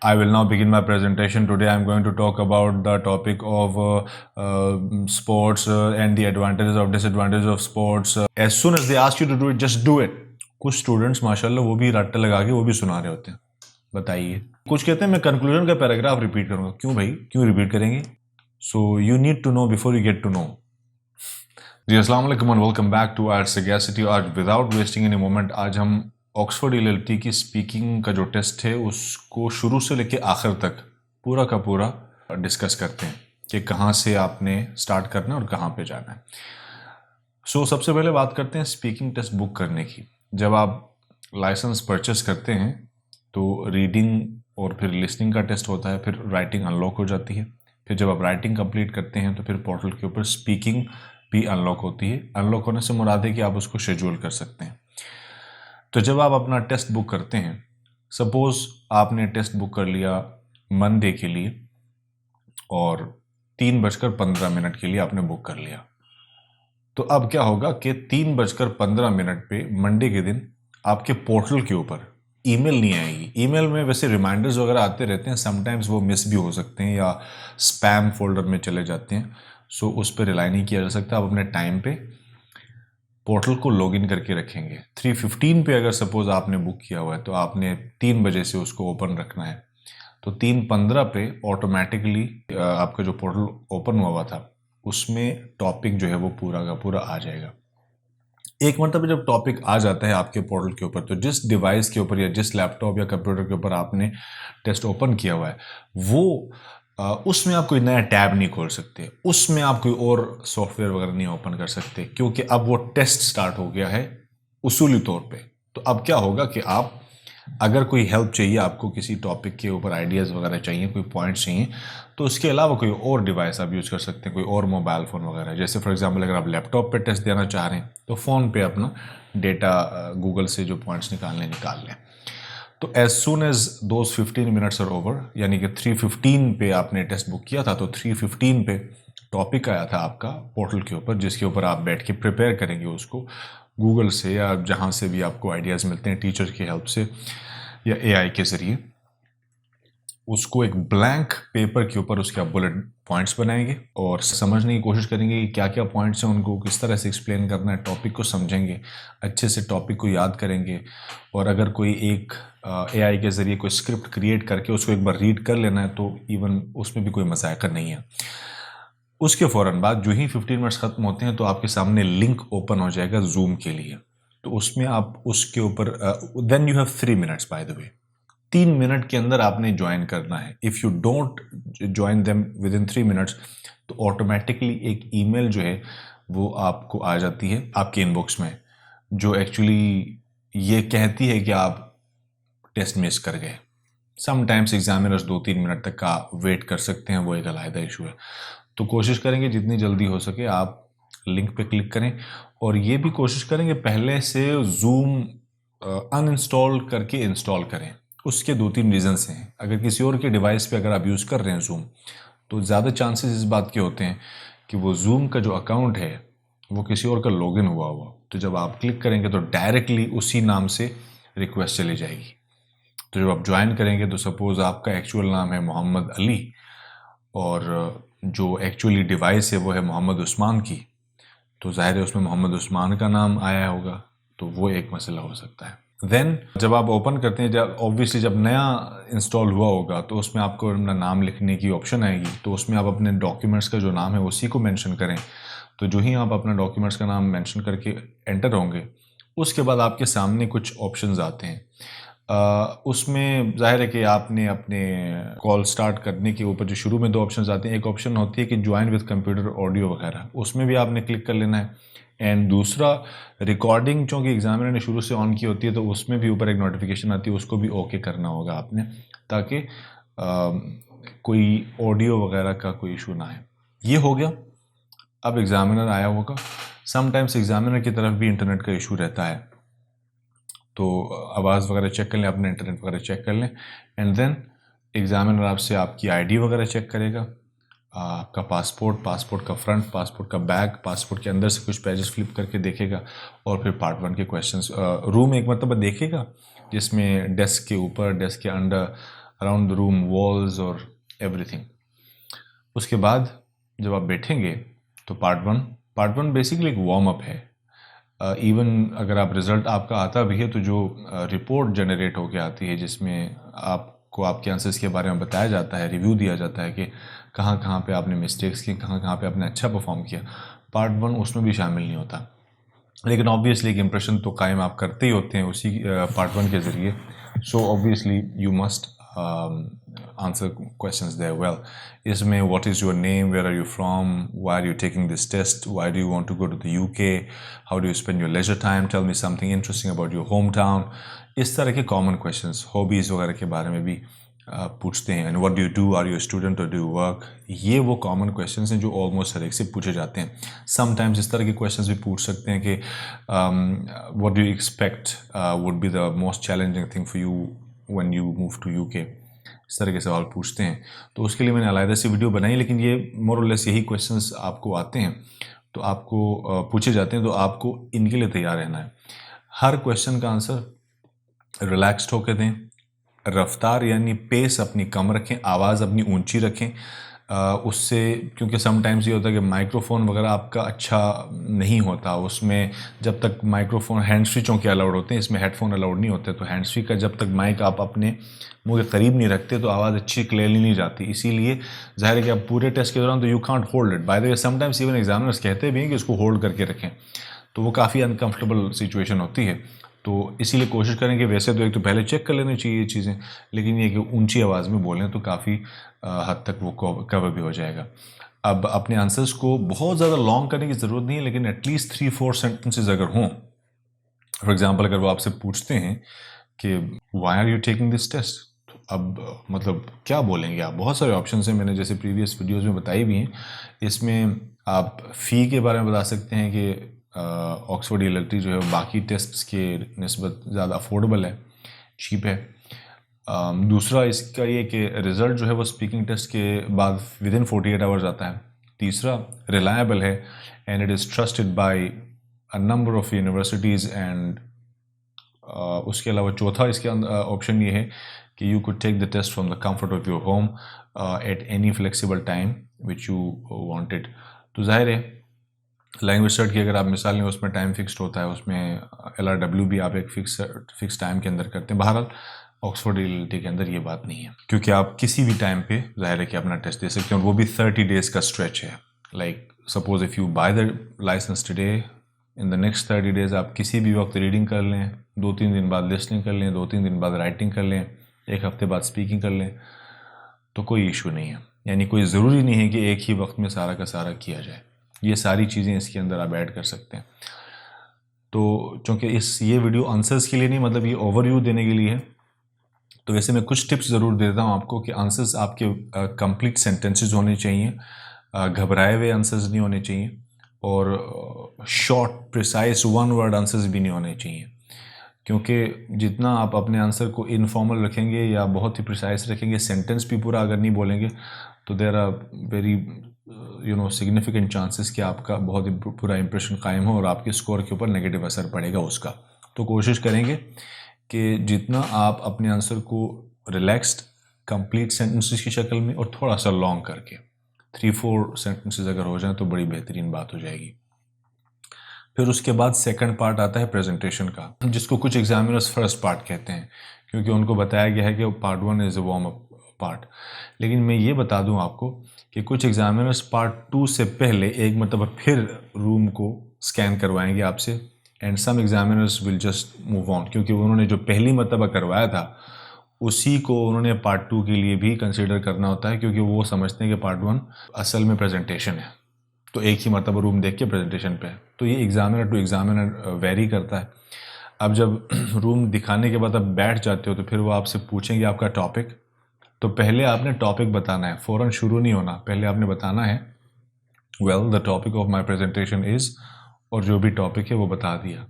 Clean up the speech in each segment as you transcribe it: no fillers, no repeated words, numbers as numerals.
I will now begin my presentation. Today I am going to talk about the topic of sports and the advantages or disadvantages of sports. As soon as they ask you to do it, just do it. कुछ students माशाल्लाह वो भी रट्टा लगा के वो भी सुना रहे होते हैं. बताइए. कुछ कहते हैं मैं कंक्लूजन का पैराग्राफ रिपीट करूंगा. क्यों भाई, क्यों रिपीट करेंगे? So you need to know before you get to know. जी अस्सलाम वालेकुम and welcome back to our sagacity. आज विदाउट वेस्टिंग एनी मोमेंट आज हम ऑक्सफोर्ड LLT की स्पीकिंग का जो टेस्ट है उसको शुरू से लेके आखिर तक पूरा का पूरा डिस्कस करते हैं कि कहाँ से आपने स्टार्ट करना है और कहाँ पे जाना है. सो सबसे पहले बात करते हैं स्पीकिंग टेस्ट बुक करने की. जब आप लाइसेंस परचेस करते हैं तो रीडिंग और फिर लिसनिंग का टेस्ट होता है, फिर राइटिंग अनलॉक हो जाती है. फिर जब आप राइटिंग कंप्लीट करते हैं तो फिर पोर्टल के ऊपर स्पीकिंग भी अनलॉक होती है. अनलॉक होने से मुराद है कि आप उसको शेड्यूल कर सकते हैं. तो जब आप अपना टेस्ट बुक करते हैं, सपोज आपने टेस्ट बुक कर लिया मंडे के लिए और 3:15 के लिए आपने बुक कर लिया, तो अब क्या होगा कि 3:15 पे मंडे के दिन आपके पोर्टल के ऊपर ईमेल नहीं आएगी. ईमेल में वैसे रिमाइंडर्स वगैरह आते रहते हैं, समटाइम्स वो मिस भी हो सकते हैं या स्पैम फोल्डर में चले जाते हैं. सो उस पर रिलाई नहीं किया जा सकता. आप अपने टाइम पे पोर्टल को लॉगिन करके रखेंगे. 3:15 पे अगर सपोज आपने बुक किया हुआ है तो आपने 3 बजे से उसको ओपन रखना है. तो 3:15 पे ऑटोमेटिकली आपका जो पोर्टल ओपन हुआ था उसमें टॉपिक जो है वो पूरा का पूरा आ जाएगा. एक मतलब जब टॉपिक आ जाता है आपके पोर्टल के ऊपर, तो जिस डिवाइस के ऊपर या जिस लैपटॉप या कंप्यूटर के ऊपर आपने टेस्ट ओपन किया हुआ है वो उसमें आप कोई नया टैब नहीं खोल सकते, उसमें आप कोई और सॉफ्टवेयर वगैरह नहीं ओपन कर सकते, क्योंकि अब वो टेस्ट स्टार्ट हो गया है उसूली तौर पे. तो अब क्या होगा कि आप अगर कोई हेल्प चाहिए, आपको किसी टॉपिक के ऊपर आइडियाज़ वगैरह चाहिए, कोई पॉइंट्स चाहिए, तो उसके अलावा कोई और डिवाइस आप यूज़ कर सकते हैं, कोई और मोबाइल फ़ोन वगैरह. जैसे फॉर एग्जांपल अगर आप लैपटॉप पे टेस्ट देना चाह रहे हैं तो फ़ोन पे अपना डेटा गूगल से जो पॉइंट्स निकाल लें. तो as soon as those 15 minutes are over, यानी कि 3:15 पे आपने टेस्ट बुक किया था, तो 3:15 पे टॉपिक आया था आपका पोर्टल के ऊपर, जिसके ऊपर आप बैठ के प्रिपेयर करेंगे उसको गूगल से या जहाँ से भी आपको आइडियाज़ मिलते हैं, टीचर की हेल्प से या AI के ज़रिए. उसको एक ब्लैंक पेपर के ऊपर उसके आप बुलेट पॉइंट्स बनाएंगे और समझने की कोशिश करेंगे कि क्या क्या पॉइंट्स हैं, उनको किस तरह से एक्सप्लेन करना है. टॉपिक को समझेंगे अच्छे से, टॉपिक को याद करेंगे, और अगर कोई एक AI के ज़रिए कोई स्क्रिप्ट क्रिएट करके उसको एक बार रीड कर लेना है तो इवन उसमें भी कोई मज़ाक़ नहीं है. उसके फ़ौरन बाद जो ही 15 मिनट्स ख़त्म होते हैं तो आपके सामने लिंक ओपन हो जाएगा जूम के लिए. तो उसमें आप उसके ऊपर then you have 3 minutes by the way. 3 minute के अंदर आपने ज्वाइन करना है. If you don't join them within 3 minutes तो ऑटोमेटिकली एक ईमेल जो है वो आपको आ जाती है आपके इनबॉक्स में, जो एक्चुअली ये कहती है कि आप टेस्ट मिस कर गए. समटाइम्स एग्जामिनर्स 2-3 मिनट तक का वेट कर सकते हैं, वो एक अलग इशू है. तो कोशिश करेंगे जितनी जल्दी हो सके आप लिंक पे क्लिक करें, और ये भी कोशिश करेंगे पहले से जूम अनइंस्टॉल करके इंस्टॉल करें. उसके 2-3 रीजंस हैं. अगर किसी और के डिवाइस पे अगर आप यूज़ कर रहे हैं जूम, तो ज़्यादा चांसेस इस बात के होते हैं कि वो जूम का जो अकाउंट है वो किसी और का लॉगिन हुआ हुआ. तो जब आप क्लिक करेंगे तो डायरेक्टली उसी नाम से रिक्वेस्ट चली जाएगी. तो जब आप ज्वाइन करेंगे तो सपोज़ आपका एक्चुअल नाम है मोहम्मद अली और जो एक्चुअली डिवाइस है वो है मोहम्मद उस्मान की, तो ज़ाहिर है उसमें मोहम्मद उस्मान का नाम आया होगा, तो वो एक मसला हो सकता है. देन जब आप ओपन करते हैं, जब ऑब्वियसली जब नया इंस्टॉल हुआ होगा तो उसमें आपको अपना नाम लिखने की ऑप्शन आएगी. तो उसमें आप अपने डॉक्यूमेंट्स का जो नाम है उसी को मेंशन करें. तो जो ही आप अपना डॉक्यूमेंट्स का नाम मेंशन करके एंटर होंगे, उसके बाद आपके सामने कुछ ऑप्शंस आते हैं. उसमें ज़ाहिर है कि आपने अपने कॉल स्टार्ट करने के ऊपर जो शुरू में 2 ऑप्शंस आते हैं, एक ऑप्शन होती है कि ज्वाइन विद कंप्यूटर ऑडियो वगैरह, उसमें भी आपने क्लिक कर लेना है. एंड दूसरा रिकॉर्डिंग, चूँकि एग्जामिनर ने शुरू से ऑन की होती है तो उसमें भी ऊपर एक नोटिफिकेशन आती है, उसको भी ओके करना होगा आपने, ताकि कोई ऑडियो वगैरह का कोई इशू ना है. ये हो गया. अब एग्जामिनर आया होगा. समटाइम्स एग्जामिनर की तरफ भी इंटरनेट का इशू रहता है, तो आवाज़ वगैरह चेक कर लें, अपने इंटरनेट वगैरह चेक कर लें. एंड देन एग्जामिनर आपसे आपकी ID वगैरह चेक करेगा, आपका पासपोर्ट का फ्रंट, पासपोर्ट का बैक, पासपोर्ट के अंदर से कुछ पेजेस फ्लिप करके देखेगा, और फिर पार्ट 1 के क्वेश्चंस रूम एक मरतबा देखेगा, जिसमें डेस्क के ऊपर, डेस्क के under around the room, walls और एवरीथिंग। उसके बाद जब आप बैठेंगे तो पार्ट वन बेसिकली एक वार्म अप है। इवन अगर आप रिज़ल्ट आपका आता भी है तो जो रिपोर्ट जनरेट होके आती है जिसमें आपको आपके आंसर्स के बारे में बताया जाता है, रिव्यू दिया जाता है कि कहाँ कहाँ पे आपने मिस्टेक्स की, कहाँ कहाँ पे आपने अच्छा परफॉर्म किया, पार्ट वन उसमें भी शामिल नहीं होता। लेकिन ऑब्वियसली एक इम्प्रेशन तो कायम आप करते ही होते हैं उसी पार्ट वन के ज़रिए। So obviously you must answer questions there well. इसमें what is your name, where are you from, why are you taking this test, why do you want to go to the UK, how do you spend your leisure time, tell me something interesting about your home town. इस तरह के common questions, hobbies वगैरह के बारे में भी पूछते हैं। And what do you do, are you student और डू यू वर्क। ये वो कॉमन क्वेश्चंस हैं जो ऑलमोस्ट हर एक से पूछे जाते हैं। समटाइम्स इस तरह के क्वेश्चंस भी पूछ सकते हैं कि what do you expect would be the most challenging thing for you when you move to UK. इस तरह के सवाल पूछते हैं। तो उसके लिए मैंने अलग से वीडियो बनाई, लेकिन ये मोर और लेस यही क्वेश्चंस आपको आते हैं तो आपको पूछे जाते हैं, तो आपको इनके लिए तैयार रहना है। हर क्वेश्चन का आंसर रिलैक्स्ड होकर दें, रफ्तार यानी पेस अपनी कम रखें, आवाज़ अपनी ऊंची रखें। उससे क्योंकि समटाइम्स ये होता है कि माइक्रोफोन वगैरह आपका अच्छा नहीं होता, उसमें जब तक माइक्रोफोन हैंड फ्री चूँकि अलाउड होते हैं, इसमें हेडफोन अलाउड नहीं होते, तो हैंड फ्री का जब तक माइक आप अपने मुंह के करीब नहीं रखते तो आवाज़ अच्छी क्लियरली नहीं जाती। इसीलिए जाहिर है कि आप पूरे टेस्ट के दौरान तो you can't hold it. Bye the way sometimes even examiners कहते भी हैं कि इसको होल्ड करके रखें, तो वो काफ़ी अनकंफर्टेबल सिचुएशन होती है। तो इसीलिए कोशिश करें कि वैसे तो एक तो पहले चेक कर लेनी चाहिए ये चीज़ें, लेकिन ये कि ऊंची आवाज़ में बोलें तो काफ़ी हद तक वो कवर भी हो जाएगा। अब अपने आंसर्स को बहुत ज़्यादा लॉन्ग करने की ज़रूरत नहीं है, लेकिन एटलीस्ट 3-4 सेंटेंसेस अगर हों। फॉर एग्जाम्पल अगर वो आपसे पूछते हैं कि why are you taking this test, तो अब मतलब क्या बोलेंगे आप। बहुत सारे ऑप्शन हैं, मैंने जैसे प्रीवियस वीडियोज़ में बताई भी हैं। इसमें आप फ़ी के बारे में बता सकते हैं कि ऑक्सफोर्ड ELT जो है बाकी टेस्ट्स के निस्बत ज़्यादा अफोर्डेबल है, चीप है। दूसरा इसका ये कि रिज़ल्ट जो है वो स्पीकिंग टेस्ट के बाद विदिन 48 आवर्स आता है। तीसरा रिलायबल है and it is trusted by a number of universities. And उसके अलावा चौथा इसके ऑप्शन ये है कि you could take the test from the comfort of your home at any flexible time which you wanted. तो जाहिर है लैंग्वेज स्टडी की अगर आप मिसाल लें उसमें टाइम फिक्स्ड होता है, उसमें LRW भी आप एक फिक्स टाइम के अंदर करते हैं। बहरहाल ऑक्सफोर्ड ELT के अंदर ये बात नहीं है, क्योंकि आप किसी भी टाइम पे जाहिर है कि अपना टेस्ट दे सकते हैं, और वो भी 30 डेज का स्ट्रेच है। Like suppose if you buy the license today, in the next 30 days आप किसी भी वक्त रीडिंग कर लें, 2-3 दिन बाद लिसनिंग कर लें, 2-3 दिन बाद राइटिंग कर लें, 1 हफ्ते बाद स्पीकिंग कर लें, तो कोई इशू नहीं है। यानी कोई ज़रूरी नहीं है कि एक ही वक्त में सारा का सारा किया जाए। ये सारी चीज़ें इसके अंदर आप ऐड कर सकते हैं। तो चूँकि ये वीडियो आंसर्स के लिए नहीं, मतलब ये ओवरव्यू देने के लिए है, तो वैसे मैं कुछ टिप्स ज़रूर देता हूँ आपको कि आंसर्स आपके कंप्लीट सेंटेंसेस होने चाहिए, घबराए हुए आंसर्स नहीं होने चाहिए, और short precise one word answers भी नहीं होने चाहिए। क्योंकि जितना आप अपने आंसर को इनफॉर्मल रखेंगे या बहुत ही प्रिसाइज रखेंगे, सेंटेंस भी पूरा अगर नहीं बोलेंगे, तो there are very significant chances कि आपका बहुत ही पूरा इंप्रेशन कायम हो और आपके स्कोर के ऊपर नेगेटिव असर पड़ेगा उसका। तो कोशिश करेंगे कि जितना आप अपने आंसर को रिलैक्स्ड कंप्लीट सेंटेंसेस की शक्ल में और थोड़ा सा लॉन्ग करके 3-4 सेंटेंसेस अगर हो जाए तो बड़ी बेहतरीन बात हो जाएगी। फिर उसके बाद सेकंड पार्ट आता है प्रेजेंटेशन का, जिसको कुछ एग्जामिनर्स फर्स्ट पार्ट कहते हैं, क्योंकि उनको बताया गया है कि part 1 is a warm up part. लेकिन मैं ये बता दूं आपको कि कुछ एग्जामिनर्स पार्ट 2 से पहले एक मरतबा फिर रूम को स्कैन करवाएंगे आपसे, and some examiners will just move on, क्योंकि उन्होंने जो पहली मरतबा करवाया था उसी को उन्होंने पार्ट 2 के लिए भी कंसिडर करना होता है, क्योंकि वो समझते हैं कि पार्ट 1 असल में प्रेजेंटेशन है, तो एक ही मरतबा रूम देख के प्रेजेंटेशन पे है। तो ये एग्जामिनर टू एग्जामिनर वेरी करता है। अब जब रूम दिखाने के बाद आप बैठ जाते हो तो फिर वो आपसे पूछेंगे आपका टॉपिक, तो पहले आपने टॉपिक बताना है, फ़ौरन शुरू नहीं होना। पहले आपने बताना है well the topic of my presentation is, और जो भी टॉपिक है वो बता दिया।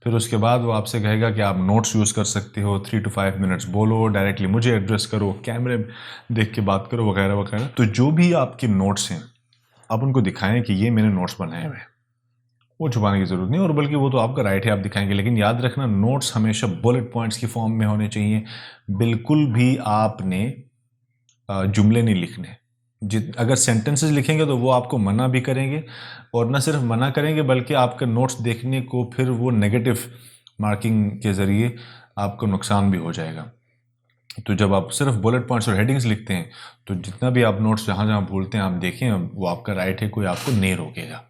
फिर उसके बाद वो आपसे कहेगा कि आप नोट्स यूज़ कर सकते हो, 3 to 5 मिनट्स बोलो, डायरेक्टली मुझे एड्रेस करो, कैमरे देख के बात करो, वगैरह वगैरह। तो जो भी आपके नोट्स हैं आप उनको दिखाएं कि ये मैंने नोट्स बनाए हुए हैं, वो छुपाने की ज़रूरत नहीं, और बल्कि वो तो आपका राइट है, आप दिखाएंगे। लेकिन याद रखना, नोट्स हमेशा बुलेट पॉइंट्स की फॉर्म में होने चाहिए। बिल्कुल भी आपने जुमले नहीं लिखने। अगर सेंटेंसेस लिखेंगे तो वो आपको मना भी करेंगे, और ना सिर्फ मना करेंगे बल्कि आपके नोट्स देखने को फिर वो नेगेटिव मार्किंग के ज़रिए आपको नुकसान भी हो जाएगा। तो जब आप सिर्फ बुलेट पॉइंट्स और हेडिंग्स लिखते हैं तो जितना भी आप नोट्स जहाँ जहाँ भूलते हैं आप देखें, वो आपका राइट है, कोई आपको नहीं रोकेगा।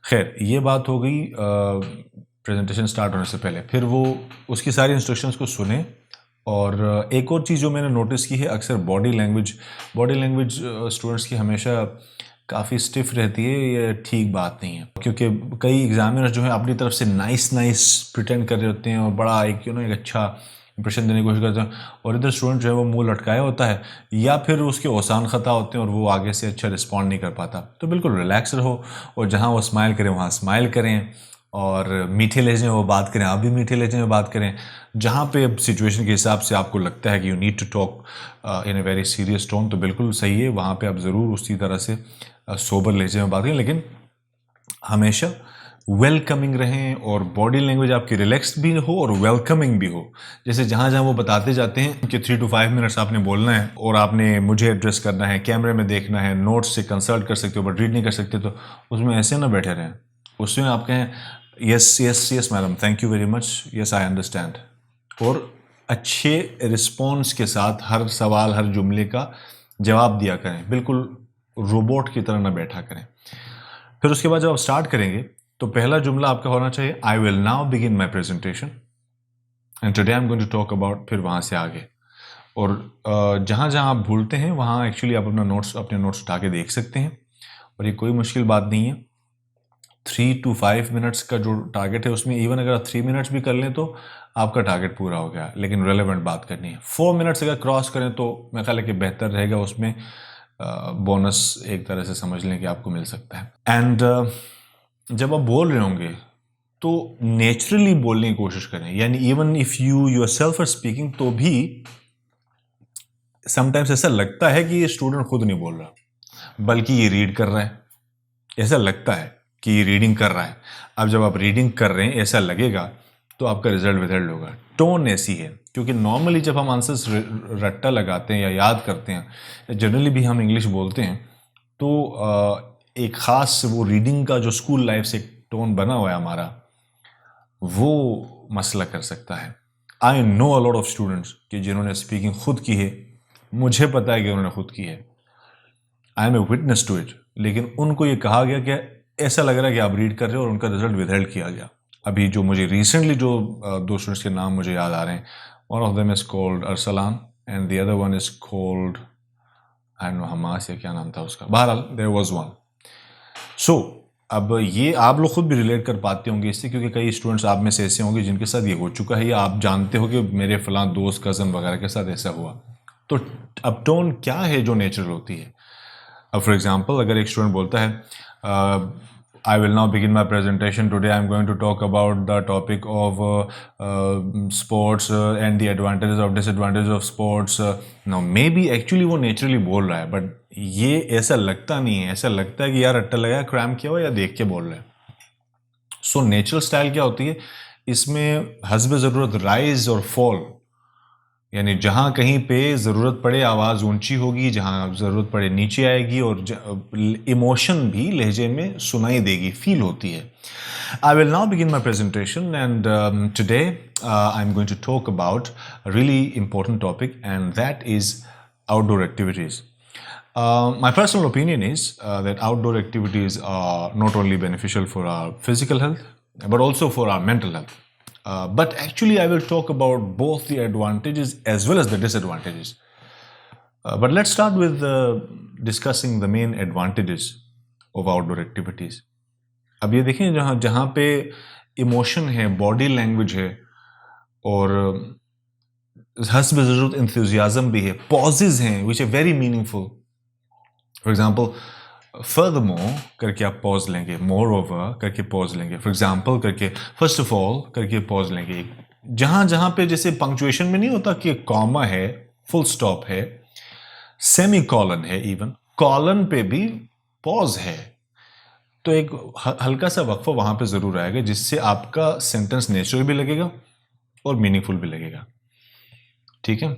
खैर, ये बात हो गई प्रेजेंटेशन स्टार्ट होने से पहले। फिर वो उसकी सारी इंस्ट्रक्शंस को सुने। और एक और चीज़ जो मैंने नोटिस की है, अक्सर बॉडी लैंग्वेज स्टूडेंट्स की हमेशा काफ़ी स्टिफ रहती है। ये ठीक बात नहीं है, क्योंकि कई एग्जामिनर्स जो है अपनी तरफ से नाइस प्रिटेंड कर रहे होते हैं और बड़ा एक अच्छा इंप्रेशन देने की कोशिश करते हैं, और इधर स्टूडेंट जो है वो मुंह लटकाया होता है, या फिर उसके औसान ख़ता होते हैं और वो आगे से अच्छा रिस्पॉन्ड नहीं कर पाता। तो बिल्कुल रिलैक्स रहो, और जहाँ वो स्माइल करें वहाँ स्माइल करें, और मीठे लहजे में वो बात करें, आप भी मीठे लहजे में बात करें। जहाँ पे सिचुएशन के हिसाब से आपको लगता है कि you need to talk in a very serious tone, तो बिल्कुल सही है, वहाँ पे आप ज़रूर उसी तरह से सोबर लहजे में बात करें। लेकिन हमेशा वेलकमिंग रहें, और बॉडी लैंग्वेज आपकी रिलैक्स्ड भी हो और वेलकमिंग भी हो। जैसे जहाँ जहाँ वो बताते जाते हैं कि 3 to 5 मिनट्स आपने बोलना है, और आपने मुझे एड्रेस करना है, कैमरे में देखना है, नोट्स से कंसल्ट कर सकते हो बट रीड नहीं कर सकते, तो उसमें ऐसे ना बैठे रहें। उसमें आप कहें yes madam, thank you very much, yes I understand, और अच्छे रिस्पॉन्स के साथ हर सवाल, हर जुमले का जवाब दिया करें। बिल्कुल रोबोट की तरह ना बैठा करें। फिर उसके बाद जब आप स्टार्ट करेंगे तो पहला जुमला आपका होना चाहिए, I will now begin my presentation and today I am going to talk about, फिर वहाँ से आगे। और जहाँ जहाँ आप भूलते हैं वहाँ एक्चुअली आप अपने नोट्स उठा के देख सकते हैं, और ये कोई मुश्किल बात नहीं है। 3 to 5 मिनट्स का जो टारगेट है उसमें इवन अगर आप 3 मिनट्स भी कर लें तो आपका टारगेट पूरा हो गया। लेकिन रेलेवेंट बात करनी है। 4 मिनट्स अगर क्रॉस करें तो मैं ख्याल है कि बेहतर रहेगा, उसमें बोनस एक तरह से समझ लें कि आपको मिल सकता है। एंड जब आप बोल रहे होंगे तो नेचुरली बोलने की कोशिश करें, यानी even if you yourself are speaking, तो भी समटाइम्स ऐसा लगता है कि ये स्टूडेंट खुद नहीं बोल रहा बल्कि ये रीड कर रहा है। ऐसा लगता है कि ये रीडिंग कर रहा है। अब जब आप रीडिंग कर रहे हैं ऐसा लगेगा तो आपका रिजल्ट विजल्ट होगा। टोन ऐसी है, क्योंकि नॉर्मली जब हम आंसर्स रट्टा लगाते हैं या याद करते हैं, जनरली भी हम इंग्लिश बोलते हैं, तो एक ख़ास वो रीडिंग का जो स्कूल लाइफ से टोन बना हुआ है हमारा, वो मसला कर सकता है। I know a lot of students कि जिन्होंने स्पीकिंग खुद की है, मुझे पता है कि उन्होंने खुद की है, I am a witness to it, लेकिन उनको ये कहा गया कि ऐसा लग रहा है कि आप रीड कर रहे हो, और उनका रिजल्ट विदहेल्ड किया गया। अभी जो मुझे रिसेंटली जो 2 स्टूडेंट्स के नाम मुझे याद आ रहे हैं, one of them is called Arsalan and the other one is called I know Hamas, या क्या नाम था उसका, बहरहाल देयर वाज वन। सो अब ये आप लोग खुद भी रिलेट कर पाते होंगे इससे, क्योंकि कई स्टूडेंट्स आप में से ऐसे होंगे जिनके साथ ये हो चुका है, या आप जानते हो कि मेरे फलां दोस्त, कज़न वगैरह के साथ ऐसा हुआ। तो अब टोन क्या है जो नेचुरल होती है। अब फॉर एग्जाम्पल अगर एक स्टूडेंट बोलता है, I will now begin my presentation, today I am going to talk about the topic of sports and the advantages of disadvantages of sports. No maybe actually वो naturally बोल रहा है, but ये ऐसा लगता नहीं है। ऐसा लगता है कि यार रट्टा लगाया, क्रैम किया हुआ, या देख के बोल रहे हैं। सो नेचुरल स्टाइल क्या होती है, इसमें हस्ब ज़रूरत राइज और फॉल, यानी जहाँ कहीं पे ज़रूरत पड़े आवाज़ ऊंची होगी, जहाँ ज़रूरत पड़े नीचे आएगी, और इमोशन भी लहजे में सुनाई देगी, फील होती है। I will now begin my presentation and today I am going to talk about really important topic, and that is outdoor activities. My personal opinion is that outdoor activities are not only beneficial for our physical health, but also for our mental health. But actually, I will talk about both the advantages as well as the disadvantages. But let's start with discussing the main advantages of outdoor activities. अब ये देखें, जहाँ जहाँ पे emotion है, body language है, और हस्ब ज़रूरत इंथुजियाज़म भी है, पॉजेज हैं which are very meaningful. For example, furthermore करके आप पॉज लेंगे, मोर ओवर करके पॉज लेंगे, फॉर एग्जाम्पल करके, फर्स्ट ऑफ ऑल करके पॉज लेंगे। जहाँ जहाँ पे जैसे पंक्चुएशन में नहीं होता कि कॉमा है, फुल स्टॉप है, सेमी कॉलन है, इवन कॉलन पे भी पॉज है। तो एक हल्का सा वक्फा वहाँ पे ज़रूर आएगा, जिससे आपका सेंटेंस नेचुरल भी लगेगा और मीनिंगफुल भी लगेगा। ठीक है,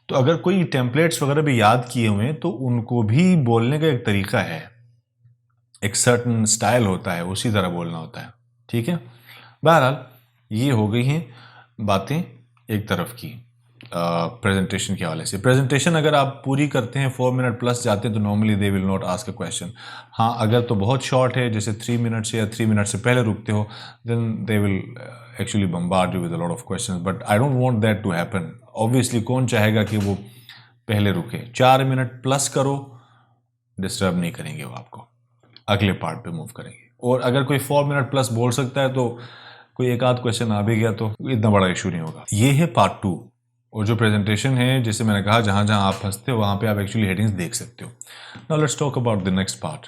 तो अगर कोई टेम्पलेट्स वगैरह भी याद किए हुए हैं तो उनको भी बोलने का एक तरीका है, एक सर्टन स्टाइल होता है, उसी तरह बोलना होता है। ठीक है, बहरहाल ये हो गई हैं बातें एक तरफ की प्रेजेंटेशन के हवाले से। प्रेजेंटेशन अगर आप पूरी करते हैं 4 मिनट प्लस जाते हैं तो normally they will not ask a question. हाँ, अगर तो बहुत शॉर्ट है, जैसे 3 मिनट से या 3 मिनट से पहले रुकते हो, then they will actually bombard you with a lot of questions, but I don't want that to happen. Obviously कौन चाहेगा कि वो पहले रुके। 4 मिनट प्लस करो, डिस्टर्ब नहीं करेंगे वो आपको, अगले पार्ट पे मूव करेंगे। और अगर कोई 4 मिनट प्लस बोल सकता है तो कोई एक आध क्वेश्चन आ भी गया तो इतना बड़ा इशू नहीं होगा। ये है पार्ट 2। और जो प्रेजेंटेशन है, जैसे मैंने कहा, जहां जहां आप फंसते हो वहां पे आप एक्चुअली हेडिंग्स देख सकते हो। Now let's talk about the next part.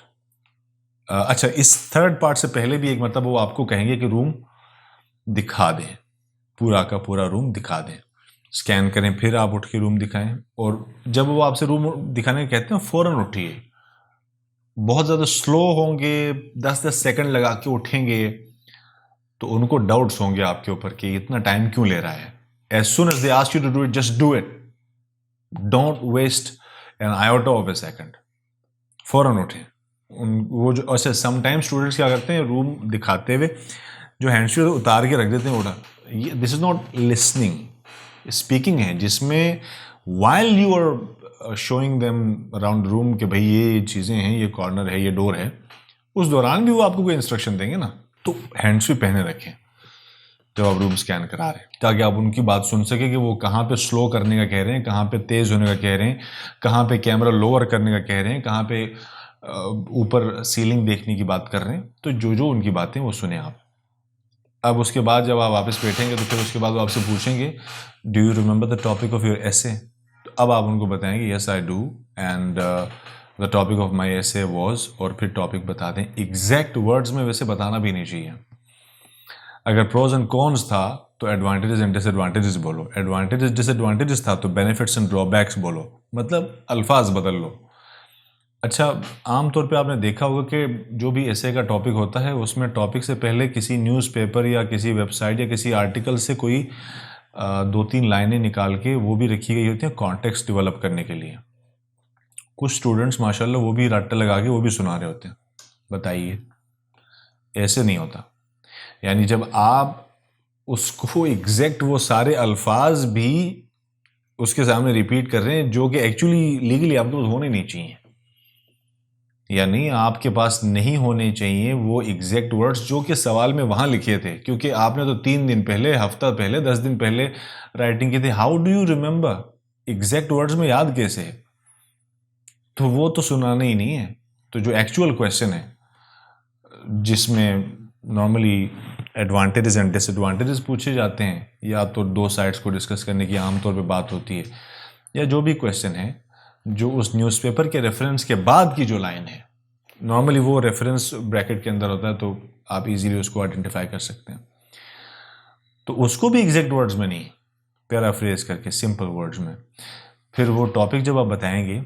अच्छा, इस थर्ड पार्ट से पहले भी एक मतलब वो आपको कहेंगे कि रूम दिखा दें, पूरा का पूरा रूम दिखा दें, स्कैन करें, फिर आप उठ के रूम दिखाएं। और जब वो आपसे रूम दिखाने के कहते हैं, फौरन उठिए। बहुत ज़्यादा स्लो होंगे, 10-10 सेकंड लगा के उठेंगे तो उनको डाउट्स होंगे आपके ऊपर कि इतना टाइम क्यों ले रहा है। As soon as they ask you to do it, just do it, don't waste an iota of a second, फौरन उठें। वो जो ऐसे समटाइम स्टूडेंट्स क्या करते हैं, रूम दिखाते हुए जो हैंड्स उतार के रख देते हैं उठा, ये this is not listening, speaking है, जिसमें while you are showing them around room कि भाई ये चीज़ें हैं, ये कॉर्नर है, ये डोर है, उस दौरान भी वो आपको कोई इंस्ट्रक्शन देंगे ना, तो हैंड्स भी पहने रखें जब आप रूम स्कैन करा रहे हैं, ताकि आप उनकी बात सुन सके कि वो कहाँ पे स्लो करने का कह रहे हैं, कहाँ पे तेज़ होने का कह रहे हैं, कहाँ पे कैमरा लोअर करने का कह रहे हैं, कहाँ पे ऊपर सीलिंग देखने की बात कर रहे हैं। तो जो जो उनकी बातें वो सुने आप। अब उसके बाद जब आप वापस बैठेंगे तो फिर उसके बाद वो आपसे पूछेंगे, do you remember the topic of your एसे? तो अब आप उनको बताएंगे, yes I do, and the topic of my essay was, और फिर टॉपिक बता दें। एग्जैक्ट वर्ड्स में वैसे बताना भी नहीं चाहिए। अगर प्रोज एंड कॉन्स था तो एडवांटेजेस एंड डिसएडवांटेजेस बोलो, एडवांटेजेस डिसएडवांटेजेस था तो बेनिफिट्स एंड ड्रॉबैक्स बोलो, मतलब अल्फाज बदल लो। अच्छा, आमतौर पे आपने देखा होगा कि जो भी ऐसे का टॉपिक होता है उसमें टॉपिक से पहले किसी न्यूज़पेपर या किसी वेबसाइट या किसी आर्टिकल से कोई 2-3 लाइनें निकाल के वो भी रखी गई होती हैं कॉन्टेक्स्ट डेवलप करने के लिए। कुछ स्टूडेंट्स माशाल्लाह वो भी रट्टा लगा के वो भी सुना रहे होते हैं। बताइए, ऐसे नहीं होता। यानी जब आप उसको एग्जैक्ट वो सारे अल्फाज भी उसके सामने रिपीट कर रहे हैं जो कि एक्चुअली लीगली आपके पास होने नहीं चाहिए, यानी आपके पास नहीं होने चाहिए वो एग्जैक्ट वर्ड्स जो कि सवाल में वहां लिखे थे, क्योंकि आपने तो 3 दिन पहले, हफ्ता पहले, 10 दिन पहले राइटिंग की थी। How do you remember exact words में याद कैसे? तो वो तो सुनाना ही नहीं है। तो जो एक्चुअल क्वेश्चन है जिसमें नॉर्मली एडवांटेजेस एंड डिसएडवांटेजेस पूछे जाते हैं, या तो दो साइड्स को डिस्कस करने की आमतौर पे बात होती है, या जो भी क्वेश्चन है जो उस न्यूज़पेपर के रेफरेंस के बाद की जो लाइन है, नॉर्मली वो रेफरेंस ब्रैकेट के अंदर होता है तो आप इजीली उसको आइडेंटिफाई कर सकते हैं। तो उसको भी एग्जैक्ट वर्ड्स में नहीं, पैराफ्रेज करके सिंपल वर्ड्स में। फिर वो टॉपिक जब आप बताएंगे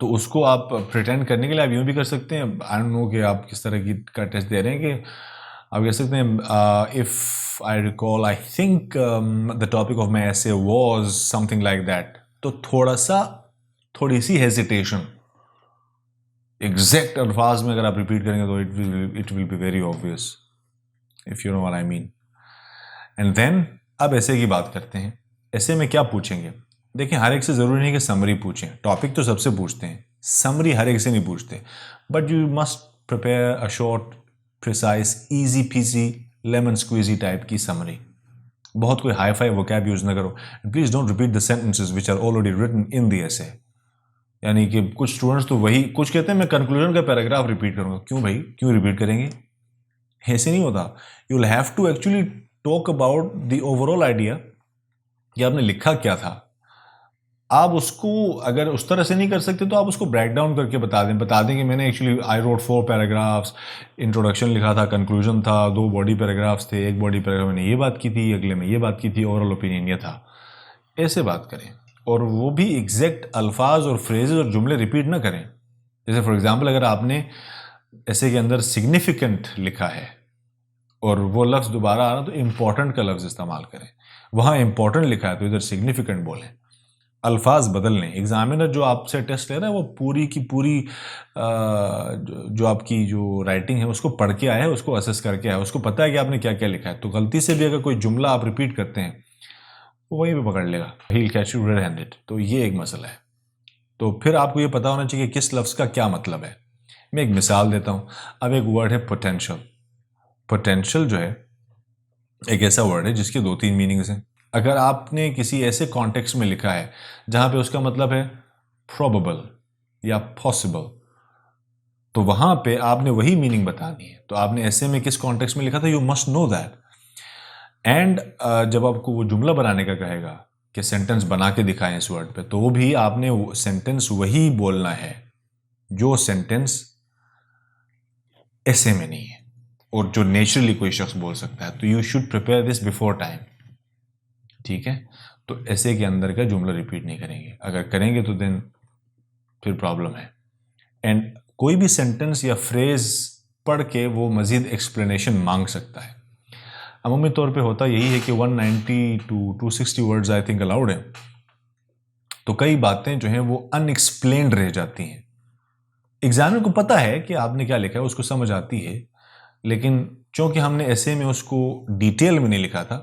तो उसको आप प्रिटेंड करने के लिए आप यूँ भी कर सकते हैं, आई डोंट नो कि आप किस तरह की का टेस्ट दे रहे हैं, कि आप कह सकते हैं if I recall I think the topic of my essay was something like that. तो थोड़ी सी हेजिटेशन एग्जैक्ट अल्फाज में अगर आप रिपीट करेंगे तो it will be very obvious, if you know what I mean. And then अब ऐसे की बात करते हैं। ऐसे में क्या पूछेंगे? देखिए, हर एक से ज़रूरी नहीं कि समरी पूछें, टॉपिक तो सबसे पूछते हैं, समरी हर एक से नहीं पूछते, but you must prepare a short, precise, easy peasy, lemon squeezy type की समरी। बहुत कोई हाई फाई वोकैब यूज़ ना करो। Please don't repeat the sentences which are already written in the essay. यानी कि कुछ स्टूडेंट्स तो वही कुछ कहते हैं, मैं कंक्लूजन का पैराग्राफ रिपीट करूँगा। क्यों भाई, क्यों रिपीट करेंगे? ऐसे नहीं होता। You will have to actually talk about the overall idea कि आपने लिखा क्या था। आप उसको अगर उस तरह से नहीं कर सकते तो आप उसको ब्रेक डाउन करके बता दें कि मैंने actually I wrote 4 paragraphs, introduction लिखा था, कंक्लूजन था, 2 बॉडी पैराग्राफ्स थे, एक बॉडी पैराग्राफ मैंने ये बात की थी, अगले में ये बात की थी, ओवरऑल ओपिनियन ये था। ऐसे बात करें, और वो भी एग्जैक्ट अल्फाज और फ्रेजेस और जुमले रिपीट ना करें। जैसे फॉर एग्जांपल, अगर आपने ऐसे के अंदर सिग्निफिकेंट लिखा है और वो लफ्ज़ दोबारा आ रहा तो इम्पॉर्टेंट का लफ्ज़ इस्तेमाल करें। वहाँ इम्पॉर्टेंट लिखा है तो इधर सिग्निफिकेंट बोलें। अल्फाज बदल लें। एग्जामिनर जो आपसे टेस्ट ले रहा है वो पूरी की पूरी जो आपकी जो राइटिंग है उसको पढ़ के आया है, उसको असेस करके आया है, उसको पता है कि आपने क्या क्या लिखा है। तो गलती से भी अगर कोई जुमला आप रिपीट करते हैं वो वहीं पे पकड़ लेगा, ही कैच यू रेड हैंडेड। तो ये एक मसला है। तो फिर आपको ये पता होना चाहिए कि किस लफ्ज़ का क्या मतलब है। मैं एक मिसाल देता हूँ। अब एक वर्ड है पोटेंशियल। पोटेंशियल जो है एक ऐसा वर्ड है जिसके 2-3 मीनिंग्स हैं। अगर आपने किसी ऐसे कॉन्टेक्स्ट में लिखा है जहां पे उसका मतलब है प्रोबेबल या पॉसिबल, तो वहां पे आपने वही मीनिंग बतानी है। तो आपने ऐसे में किस कॉन्टेक्स्ट में लिखा था, you must know that. And जब आपको वो जुमला बनाने का कहेगा कि सेंटेंस बना के दिखाएं इस वर्ड पे, तो वो भी आपने सेंटेंस वही बोलना है जो सेंटेंस ऐसे में नहीं है और जो नेचुरली कोई शख्स बोल सकता है। तो you should prepare this before time, ठीक है। तो ऐसे के अंदर का जुमला रिपीट नहीं करेंगे। अगर करेंगे तो देन फिर प्रॉब्लम है। एंड कोई भी सेंटेंस या फ्रेज पढ़ के वो मजीद एक्सप्लेनेशन मांग सकता है। अमूमी तौर पे होता यही है कि 190 to 260 words I think allowed है। तो कई बातें जो हैं वो अनएक्सप्लेन्ड रह जाती हैं। एग्जामिनर को पता है कि आपने क्या लिखा है, उसको समझ आती है, लेकिन चूंकि हमने ऐसे में उसको डिटेल में नहीं लिखा था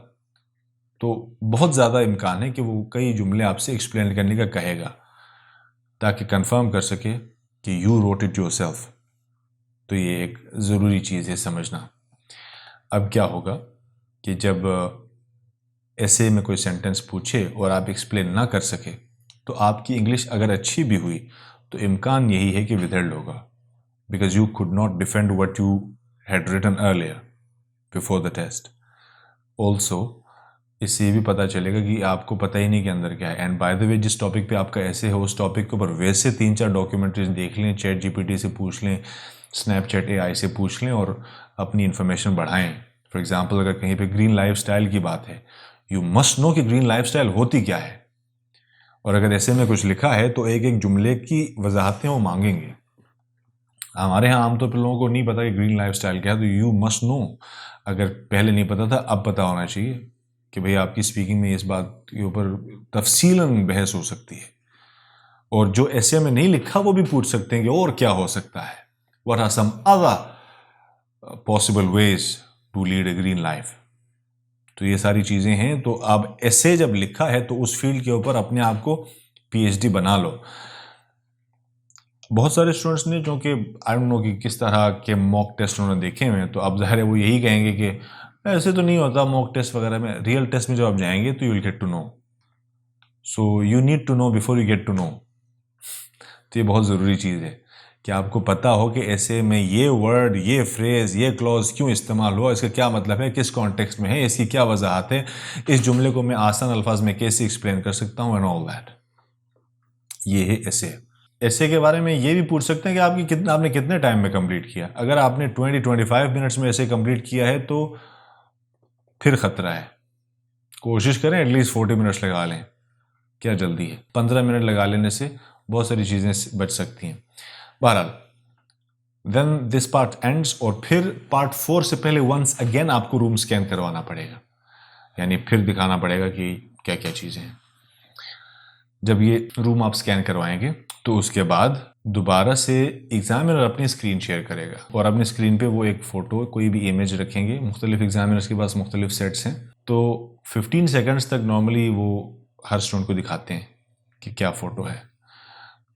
तो बहुत ज़्यादा इम्कान है कि वो कई जुमले आपसे एक्सप्लेन करने का कहेगा ताकि कंफर्म कर सके कि यू रोट इट योरसेल्फ। तो ये एक ज़रूरी चीज़ है समझना। अब क्या होगा कि जब ऐसे में कोई सेंटेंस पूछे और आप एक्सप्लेन ना कर सके तो आपकी इंग्लिश अगर अच्छी भी हुई तो इम्कान यही है कि विदर्ड होगा, because you could not defend what you had written earlier before the test. Also इससे भी पता चलेगा कि आपको पता ही नहीं कि अंदर क्या है। एंड बाय द वे, जिस टॉपिक पे आपका ऐसे है उस टॉपिक के ऊपर वैसे 3-4 डॉक्यूमेंट्रीज देख लें, चैट जीपीटी से पूछ लें, स्नैपचैट एआई से पूछ लें और अपनी इन्फॉर्मेशन बढ़ाएं। फॉर एग्जांपल, अगर कहीं पे ग्रीन लाइफस्टाइल की बात है, यू मस्ट नो कि ग्रीन लाइफस्टाइल होती क्या है। और अगर ऐसे में कुछ लिखा है तो एक एक जुमले की वजाहतें वो मांगेंगे। हमारे यहाँ आमतौर पर लोगों को नहीं पता कि ग्रीन लाइफस्टाइल क्या है, तो यू मस्ट नो। अगर पहले नहीं पता था अब पता होना चाहिए कि भाई आपकी स्पीकिंग में इस बात के ऊपर तफसीलन बहस हो सकती है। और जो ऐसे में नहीं लिखा वो भी पूछ सकते हैं कि और क्या हो सकता है, what are some other possible ways to lead a green life. तो ये सारी चीज़ें हैं। तो अब ऐसे जब लिखा है तो उस फील्ड के ऊपर अपने आप को पीएचडी बना लो। बहुत सारे स्टूडेंट्स ने, जो कि आई डोंट नो कि किस तरह के मॉक टेस्ट उन्होंने देखे हुए हैं, तो अब ज़ाहिर है वो यही कहेंगे कि ऐसे तो नहीं होता मॉक टेस्ट वगैरह में। रियल टेस्ट में जब आप जाएंगे तो you will get to know. So you need to know before you get to know. तो ये बहुत ज़रूरी चीज़ है कि आपको पता हो कि ऐसे में ये वर्ड, ये फ्रेज़, ये क्लॉज क्यों इस्तेमाल हुआ, इसका क्या मतलब है, किस कॉन्टेक्स्ट में है, इसकी क्या वजाहत है, इस जुमले को मैं आसान अल्फाज में कैसे एक्सप्लेन कर सकता हूँ, एंड ऑल दैट। ये है ऐसे। ऐसे के बारे में ये भी पूछ सकते हैं कि आपने कितने टाइम में कंप्लीट किया। अगर आपने 20-25 मिनट्स में ऐसे कंप्लीट किया है तो फिर ख़तरा है। कोशिश करें एटलीस्ट 40 मिनट्स लगा लें, क्या जल्दी है। 15 मिनट लगा लेने से बहुत सारी चीज़ें बच सकती हैं। बहरहाल, देन दिस पार्ट एंड्स। और फिर पार्ट 4 से पहले वंस अगेन आपको रूम स्कैन करवाना पड़ेगा, यानी फिर दिखाना पड़ेगा कि क्या क्या चीज़ें हैं। जब ये रूम आप स्कैन करवाएंगे तो उसके बाद दोबारा से एग्जामिनर अपनी स्क्रीन शेयर करेगा और अपनी स्क्रीन पे वो एक फ़ोटो, कोई भी इमेज रखेंगे। मुख्तलिफ एग्जामिनर्स के पास मुख्तलिफ सेट्स हैं, तो 15 सेकंड्स तक नॉर्मली वो हर स्टूडेंट को दिखाते हैं कि क्या फ़ोटो है।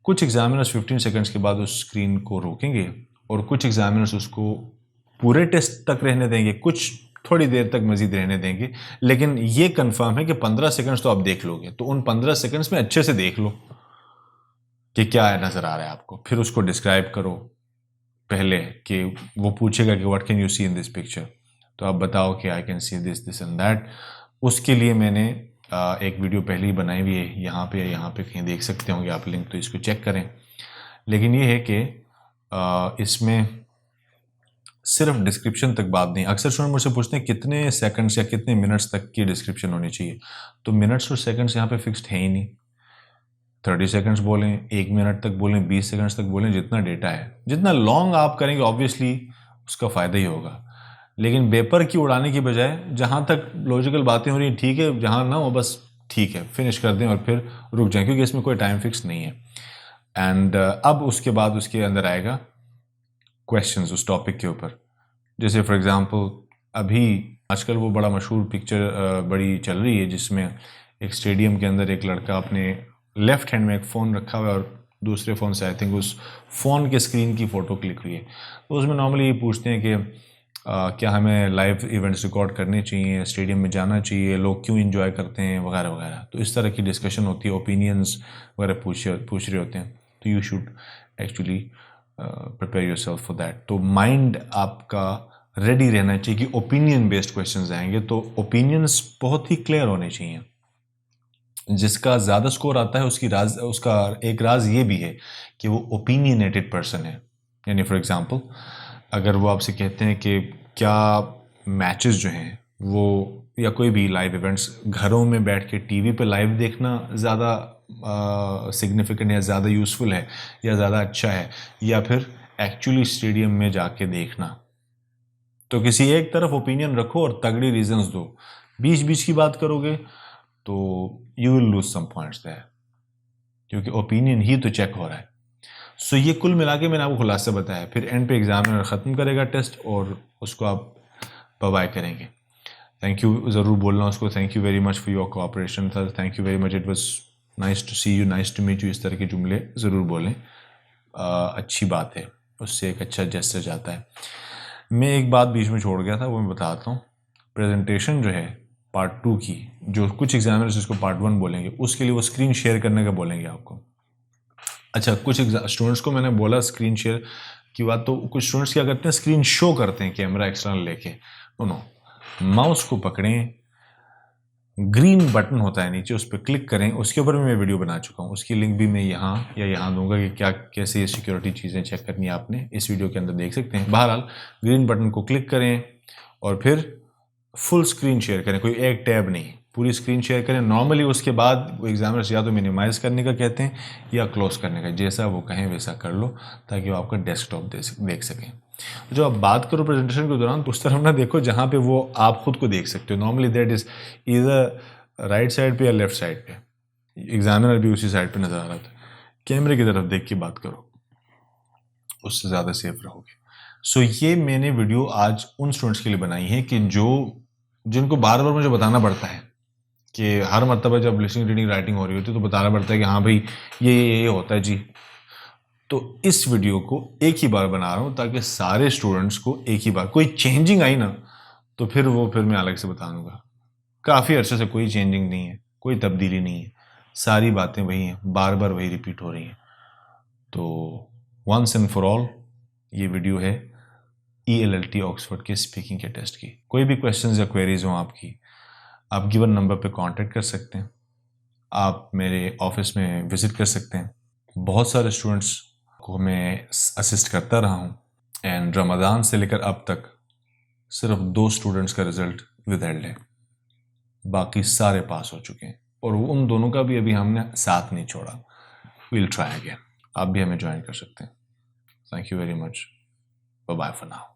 कुछ एग्जामिनर्स 15 सेकंड्स के बाद उस स्क्रीन को रोकेंगे और कुछ एग्जामिनर्स उसको पूरे टेस्ट तक रहने देंगे, कुछ थोड़ी देर तक मजीद रहने देंगे। लेकिन ये कंफर्म है कि 15 सेकंड्स तो आप देख लोगे, तो उन 15 सेकंड्स में अच्छे से देख लो कि क्या नज़र आ रहा है आपको। फिर उसको डिस्क्राइब करो पहले, कि वो पूछेगा कि what can you see in this picture, तो आप बताओ कि I can see this this and that. उसके लिए मैंने एक वीडियो पहले ही बनाई हुई है, यहाँ पे कहीं देख सकते होंगे आप लिंक, तो इसको चेक करें। लेकिन ये है कि इसमें सिर्फ डिस्क्रिप्शन तक बात नहीं। अक्सर स्टूडेंट मुझसे पूछते हैं कितने सेकंड्स या कितने मिनट्स तक की डिस्क्रिप्शन होनी चाहिए, तो मिनट्स और सेकंड्स यहाँ पे फिक्स्ड है ही नहीं। 30 सेकंड्स बोलें, 1 मिनट तक बोलें, 20 सेकंड्स तक बोलें, जितना डेटा है, जितना लॉन्ग आप करेंगे ऑब्वियसली उसका फ़ायदा ही होगा। लेकिन बेपर की उड़ाने की बजाय जहाँ तक लॉजिकल बातें हो रही हैं ठीक है, जहाँ ना हो बस ठीक है, फिनिश कर दें और फिर रुक जाएं, क्योंकि इसमें कोई टाइम फिक्स नहीं है। एंड अब उसके बाद उसके अंदर आएगा क्वेश्चंस उस टॉपिक के ऊपर। जैसे फॉर एग्जांपल अभी आजकल वो बड़ा मशहूर पिक्चर बड़ी चल रही है जिसमें एक स्टेडियम के अंदर एक लड़का अपने लेफ्ट हैंड में एक फ़ोन रखा हुआ है और दूसरे फ़ोन से आई थिंक उस फ़ोन के स्क्रीन की फ़ोटो क्लिक हुई है। तो उसमें नॉर्मली ये पूछते हैं कि क्या हमें लाइव इवेंट्स रिकॉर्ड करने चाहिए, स्टेडियम में जाना चाहिए, लोग क्यों इन्जॉय करते हैं वगैरह वगैरह। तो इस तरह की डिस्कशन होती है, ओपिनियंस वगैरह पूछ रहे होते हैं। तो you should actually prepare your self for that. तो माइंड आपका रेडी रहना चाहिए कि ओपिनियन बेस्ड क्वेश्चंस आएंगे, तो ओपिनियंस बहुत ही क्लियर होने चाहिए। जिसका ज़्यादा स्कोर आता है उसका एक राज ये भी है कि वो ओपिनियनेटेड पर्सन है। यानी फॉर एग्जांपल अगर वो आपसे कहते हैं कि क्या मैचेस जो हैं वो या कोई भी लाइव इवेंट्स घरों में बैठ के टीवी पे लाइव देखना ज़्यादा सिग्निफिकेंट या ज़्यादा यूज़फुल है या ज़्यादा अच्छा है, या फिर एक्चुअली स्टेडियम में जाके देखना। तो किसी एक तरफ ओपिनियन रखो और तगड़ी रीजंस दो। बीच बीच की बात करोगे तो you will lose some points there, क्योंकि ओपिनियन ही तो चेक हो रहा है। सो ये कुल मिला के मैंने आपको खुलासा बताया। फिर एंड पे एग्जामिनर ख़त्म करेगा टेस्ट और उसको आप बाय करेंगे। थैंक यू ज़रूर बोलना उसको, thank you very much for your cooperation sir, thank you very much, it was nice to see you, nice to meet you. इस तरह के जुमले ज़रूर बोलें, अच्छी बात है, उससे एक अच्छा जेस्चर जाता है। मैं एक बात बीच में छोड़ गया था, वो मैं बताता हूँ। प्रेजेंटेशन जो है पार्ट 2 की, जो कुछ एग्जामिनर्स इसको पार्ट 1 बोलेंगे, उसके लिए वो स्क्रीन शेयर करने का बोलेंगे आपको। अच्छा, कुछ स्टूडेंट्स को मैंने बोला स्क्रीन शेयर की बात, तो कुछ स्टूडेंट्स क्या करते हैं स्क्रीन शो करते हैं कैमरा एक्सटर्नल लेके। नो, माउस को पकड़ें, ग्रीन बटन होता है नीचे, उस पर क्लिक करें। उसके ऊपर भी मैं वीडियो बना चुका हूँ, उसकी लिंक भी मैं यहाँ या यहाँ दूंगा कि क्या कैसे ये सिक्योरिटी चीज़ें चेक करनी है, आपने इस वीडियो के अंदर देख सकते हैं। बहरहाल ग्रीन बटन को क्लिक करें और फिर फुल स्क्रीन शेयर करें, कोई एक टैब नहीं, पूरी स्क्रीन शेयर करें। नॉर्मली उसके बाद एग्जामिनर्स या तो मिनिमाइज़ करने का कहते हैं या क्लोज करने का, जैसा वो कहें वैसा कर लो ताकि वो आपका डेस्कटॉप देख सकें। जो आप बात करो प्रेजेंटेशन के दौरान, तो उस तरफ ना देखो जहाँ पे वो आप खुद को देख सकते हो। नॉर्मली दैट इज़ इधर राइट साइड पे या लेफ्ट साइड पे, एग्जामिनर भी उसी साइड पे नज़र आ रहा था। कैमरे की तरफ देख के बात करो, उससे ज़्यादा सेफ रहोगे। सो ये मैंने वीडियो आज उन स्टूडेंट्स के लिए बनाई है कि जिनको बार बार मुझे बताना पड़ता है कि हर मरतबा जब लिसनिंग रीडिंग राइटिंग हो रही होती है तो बताना पड़ता है कि हाँ भाई ये होता है जी। तो इस वीडियो को एक ही बार बना रहा हूँ ताकि सारे स्टूडेंट्स को एक ही बार, कोई चेंजिंग आई ना तो फिर मैं अलग से बता दूंगा। काफ़ी अरसे से कोई चेंजिंग नहीं है, कोई तब्दीली नहीं है, सारी बातें वही हैं, बार बार वही रिपीट हो रही हैं। तो वंस एंड फॉर ऑल ये वीडियो है ELLT ऑक्सफोर्ड के स्पीकिंग के टेस्ट की। कोई भी क्वेश्चंस या क्वेरीज हो आपकी, आप गिवन नंबर पे कांटेक्ट कर सकते हैं, आप मेरे ऑफिस में विजिट कर सकते हैं। बहुत सारे स्टूडेंट्स को मैं असिस्ट करता रहा हूँ एंड रमज़ान से लेकर अब तक सिर्फ 2 स्टूडेंट्स का रिजल्ट विदहेल्ड है, बाकी सारे पास हो चुके हैं और उन दोनों का भी अभी हमने साथ नहीं छोड़ा। Will try again. आप भी हमें ज्वाइन कर सकते हैं। Thank you very much, bye bye for now.